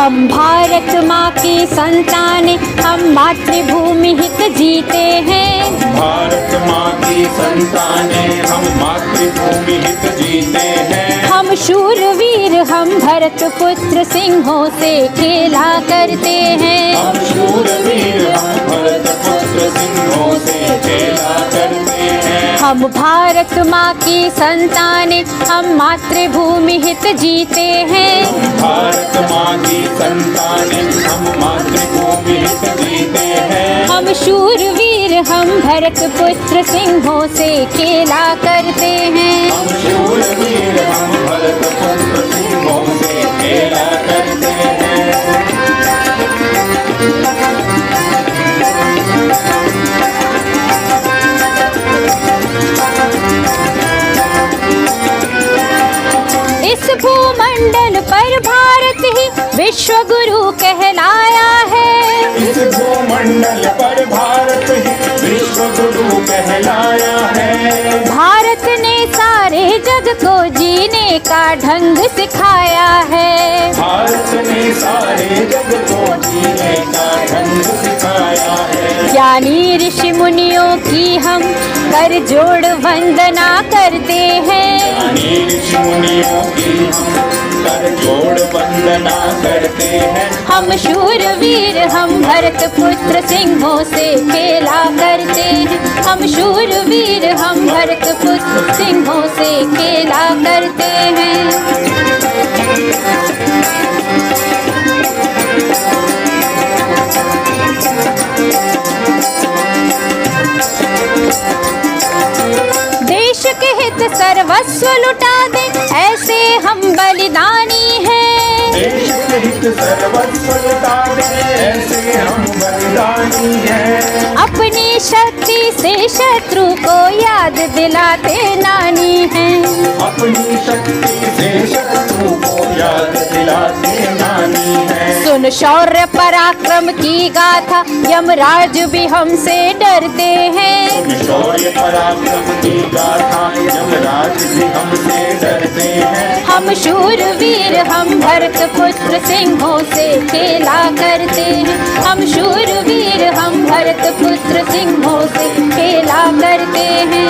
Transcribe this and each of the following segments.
हम भारत माँ की संतान, हम मातृभूमि हित जीते हैं। भारत माँ की संतान, हम मातृभूमि हित जीते हैं। हम शूरवीर, हम भरत पुत्र सिंहों से खेला करते हैं। हम शूरवीर, हम भरत पुत्र सिंहों से खेला करते हैं। हम भारत माँ की संतान, हम मातृभूमि हित जीते हैं। भारत माँ की संतान, हम मातृभूमि हित जीते हैं। हम शूरवीर, हम भरत पुत्र सिंहों से खेला करते हैं। हम शूरवीर, हम भरत पुत्र सिंहों से खेला करते हैं। इस भूमंडल पर भारत ही विश्व गुरु कहलाया है। इस भूमंडल पर भारत ही विश्व गुरु कहलाया है। भारत ने सारे जग को जीने का ढंग सिखाया है। भारत ने सारे जग को जीने का ढंग सिखाया है। ज्ञानी ऋषि मुनियों की हम कर जोड़ वंदना करते हैं। ज्ञानी ऋषि मुनियों की हम कर जोड़ वंदना करते हैं। हम शूरवीर, हम भरत पुत्र सिंहों से खेला करते हैं। हम शूरवीर, हम भरत पुत्र सिंहों से खेला करते हैं। देश के हित सर्वस्व लुटा दे, ऐसे हम बलिदानी हैं। देश के हित सर्वस्व लुटा दे, ऐसे हम बलिदानी हैं। अपनी शक्ति से शत्रु को याद दिलाते नानी हैं। अपनी शक्ति से शत्रु को याद दिलाते नानी हैं। सुन शौर्य पराक्रम की गाथा, यमराज भी हमसे डरते हैं। सुन शौर्य पराक्रम की गाथा, यमराज भी हमसे डरते हैं। हम शूरवीर, हम भरत पुत्र सिंहों से खेला करते हैं। हम शूरवीर, हम भरत पुत्र सिंहों से खेला करते हैं।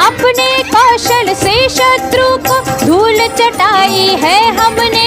अपने कौशल से शत्रु को धूल चटाई है हमने।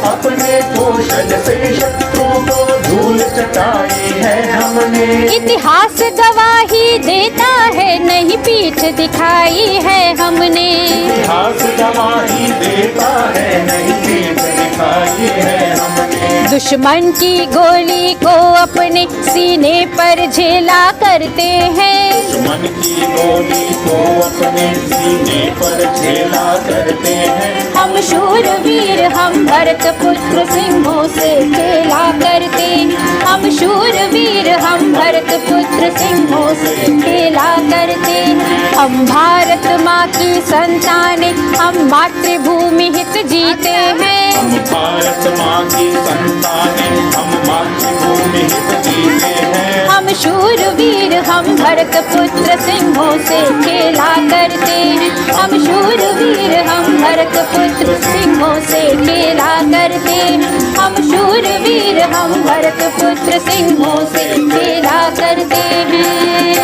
अपने कौशल से शत्रु को धूल चटाई है हमने। इतिहास गवाही देता है, नहीं पीठ दिखाई है हमने। इतिहास गवाही देता है, नहीं पीठ दिखाई है हमने। दुश्मन की गोली को अपने सीने पर झेला करते हैं। दुश्मन की गोली को अपने सीने पर झेला करते हैं। हम शूरवीर, हम भरत पुत्र सिंहों से खेला करते हैं। हम शूरवीर, हम भरत पुत्र सिंहों से खेला करते हैं। हम भारत माँ की संतान, हम मातृभूमि हित जीते हैं। हम भारत माँ की संतान, हम मातृभूमि हित जीते हैं। हम शूरवीर, हम भरत पुत्र सिंहों से खेला करते हैं। हम शूरवीर, हम भरत पुत्र सिंहों से खेला करते हैं। हम शूरवीर, हम भरत पुत्र सिंहों से खेला करते हैं।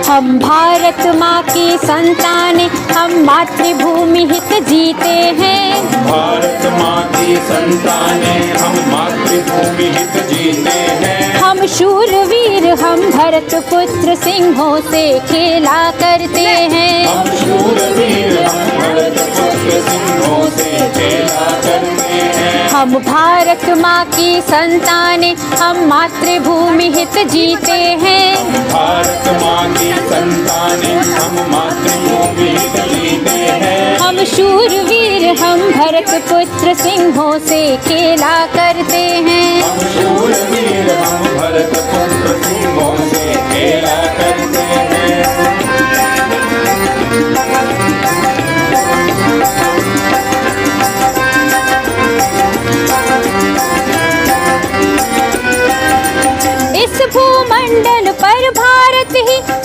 हम भारत माँ की संतान, हम मातृभूमि हित जीते हैं। भारत माँ की संतान, हम मातृभूमि हित जीते हैं। हम शूरवीर, हम भरत पुत्र सिंहों से खेला करते हैं। हम शूरवीर, हम भरत पुत्र सिंहों से खेला करते हैं। हम भारत माँ की संतान, हम मातृभूमि हित जीते हैं। भारत माँ की संतान, हम मातृभूमि हित जीते हैं। हम शूरवीर, हम भरत पुत्र सिंहों से खेला करते हैं। हम शूरवीर, हम भरत पुत्र सिंहों से खेला करते हैं।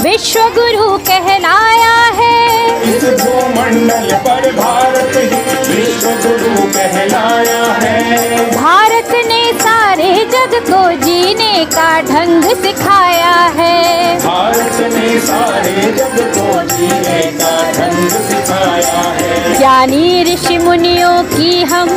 विश्व गुरु कहलाया है। इस भूमंडल पर भारत ही विश्व गुरु कहलाया है। भारत ने सारे जग को जीने का ढंग सिखाया है। भारत ने सारे जग को जीने का ढंग सिखाया है। ज्ञानी ऋषि मुनियों की हम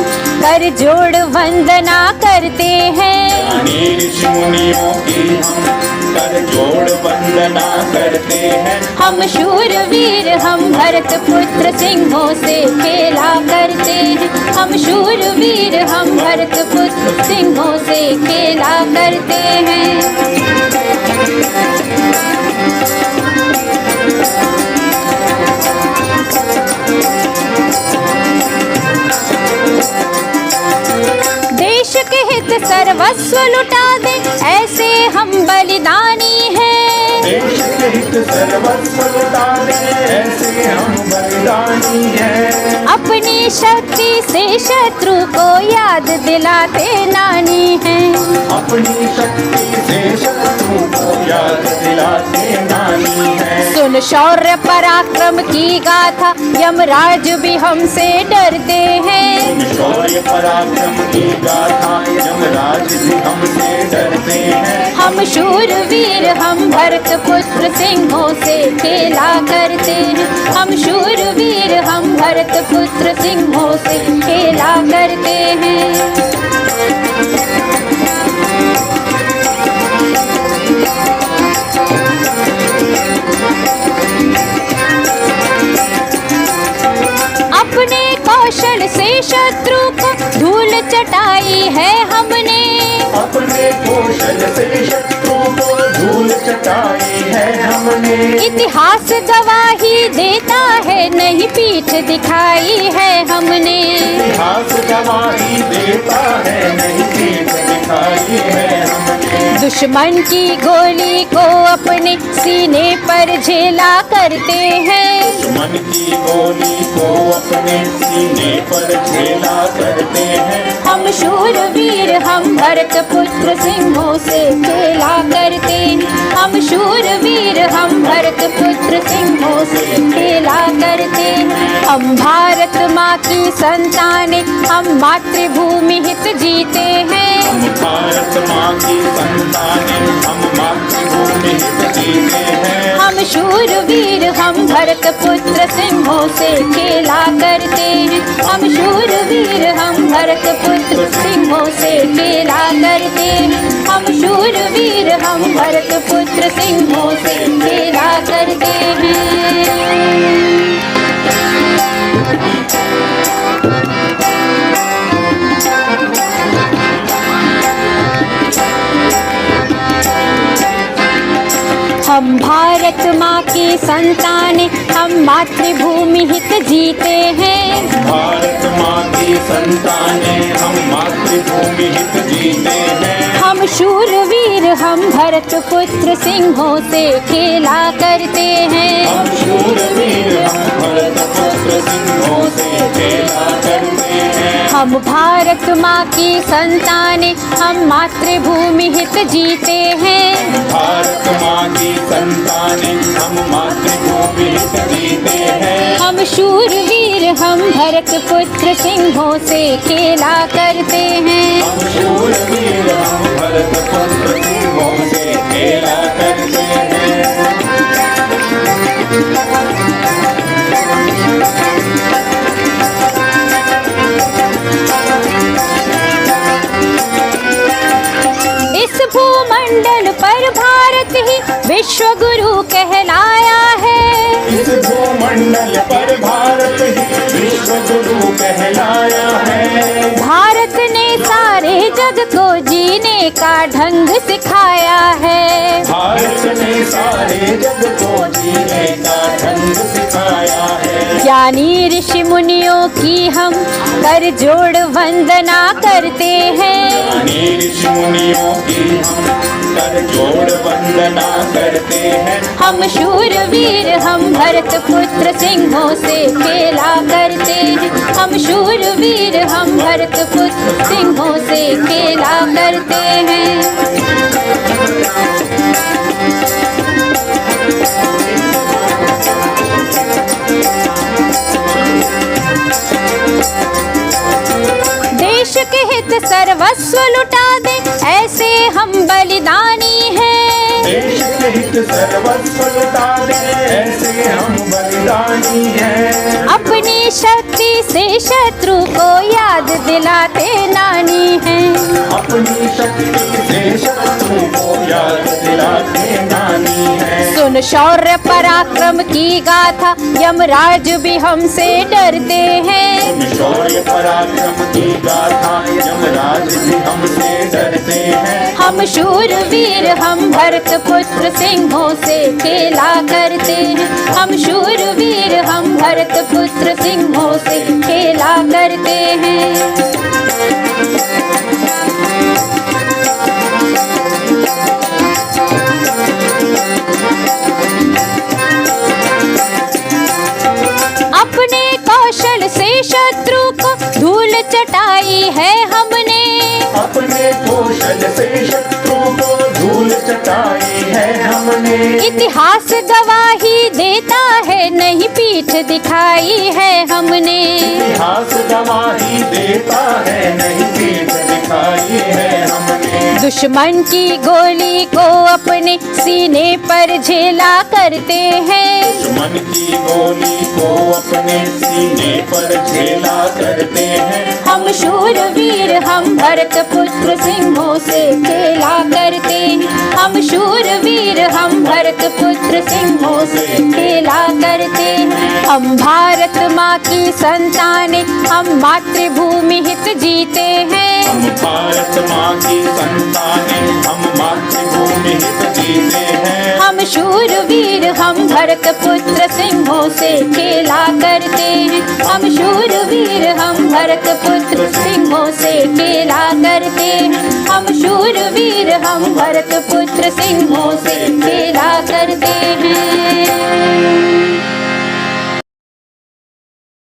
कर जोड़ वंदना करते हैं। ज्ञानी ऋषि मुनियों की हम कर जोड़ वंदना करते हैं। हम शूरवीर हम भरत पुत्र सिंहों से खेला करते हैं। हम शूरवीर हम भरत पुत्र सिंहों से खेला करते हैं। देश के हित सर्वस्व लुटा दे ऐसे हम बलिदानी हैं। देश के हित सर्वस्व लुटा दे ऐसे हम बलिदानी हैं। अपनी शक्ति से शत्रु को याद दिलाते नानी हैं। अपनी शक्ति से शत्रु को याद दिलाते नानी हैं। सुन शौर्य पराक्रम की गाथा यमराज भी हमसे डरते हैं। शौर्य पराक्रम की गाथा यमराज भी हमसे डरते हैं। हम शूरवीर हम भरत पुत्र सिंहों से खेला करते हैं। हम शूरवीर हम भरत पुत्र सिंहों से खेला करते हैं। अपने कौशल से शत्रु को धूल चटाई है हमने। अपने कौशल से शत्रु को धूल चटाई है हमने। इतिहास गवाही देता है नहीं पीठ दिखाई है हमने। इतिहास गवाही देता है नहीं पीठ दिखाई है हमने। दुश्मन की गोली को अपने सीने पर झेला करते हैं। दुश्मन की गोली को अपने सीने पर झेला करते हैं। हम शूरवीर हम भरत पुत्र सिंहों से खेला करते हैं। हम शूरवीर हम भरत पुत्र सिंहों से खेला करते हैं। हम भारत माँ की संतानें हम मातृभूमि हित जीते हैं। हम भारत माँ की संतानें हम मातृभूमि हित जीते हैं। हम शूरवीर हम भरत पुत्र सिंहों से खेला करते हैं। हम शूरवीर हम भरत पुत्र सिंहों से खेला करते हैं। हम शूरवीर हम भरत पुत्र सिंहों से खेला करते हैं। हम भारत माँ की संतानें हम मातृभूमि हित जीते हैं। भारत माँ की संतानें हम मातृभूमि हित जीते हैं। हम शूरवीर हम भरत पुत्र सिंहों से खेला करते हैं। हम शूरवीर हम भरत पुत्र सिंहों से खेला करते हैं। हम भारत माँ की संतानें हम मातृभूमि हित जीते हैं। भारत माँ की संतानें हम मातृभूमि हित जीते हैं। हम शूरवीर हम भरत पुत्र सिंहों से खेला करते हैं। हम शूरवीर हम भरत पुत्र सिंहों से खेला करते हैं। इस भूमंडल पर भारत ही विश्व गुरु कहलाया है। इस भूमंडल पर भारत ही विश्व गुरु कहलाया है। भारत ने सारे जग को जीने का ढंग सिखाया है। भारत ने सारे जग को जीने का ढंग सिखाया है। ज्ञानी ऋषि मुनियों की हम कर जोड़ वंदना करते हैं। ज्ञानी ऋषि मुनियों की हम कर जोड़ वंदना करते हैं। हम शूरवीर हम भरत पुत्र सिंहों से खेला करते हैं। हम शूरवीर हम भरत पुत्र सिंहों से खेला करते हैं। सर्वस्व लुटा दे, ऐसे हम बलिदानी हैं। देश के हित सर्वस्व लुटा दे, ऐसे हम बलिदानी हैं। अपनी शक्ति से शत्रु को याद दिलाते नानी हैं। अपनी शक्ति से शत्रु को याद दिलाते नानी हैं। सुन शौर्य पराक्रम की गाथा, यमराज भी हमसे डरते हैं। सुन शौर्य पराक्रम की गाथा, यमराज भी हमसे डरते हैं। हम शूरवीर हम भरत पुत्र सिंहों से खेला करते हैं। हम शूरवीर हम भरत पुत्र सिंहों से खेला करते हैं। अपने कौशल से शत्रु को धूल चटाई है हमने। अपने कौशल से शत्रु को धूल चटाई है हमने। इतिहास गवाही देता है, नहीं पीठ दिखाई है हमने। इतिहास गवाही देता है, नहीं पीठ दिखाई है हमने। दुश्मन की गोली को अपने सीने पर झेला करते हैं। दुश्मन की गोली को अपने सीने पर झेला करते हैं। हम शूरवीर हम भरत पुत्र सिंहों से खेला करते हैं। हम शूरवीर हम भरत पुत्र सिंहों से खेला करते हैं। हम भारत माँ की संतानें, हम मातृभूमि हित जीते हैं। हम भारत माँ की संतानें, हम मातृभूमि हित जीते हैं। हम शूरवीर हम भरत पुत्र सिंहों से खेला करते हैं। हम शूरवीर हम भरत पुत्र सिंहों से खेला करते हैं। हम शूरवीर हम भरत पुत्र सिंहों से खेला करते हैं।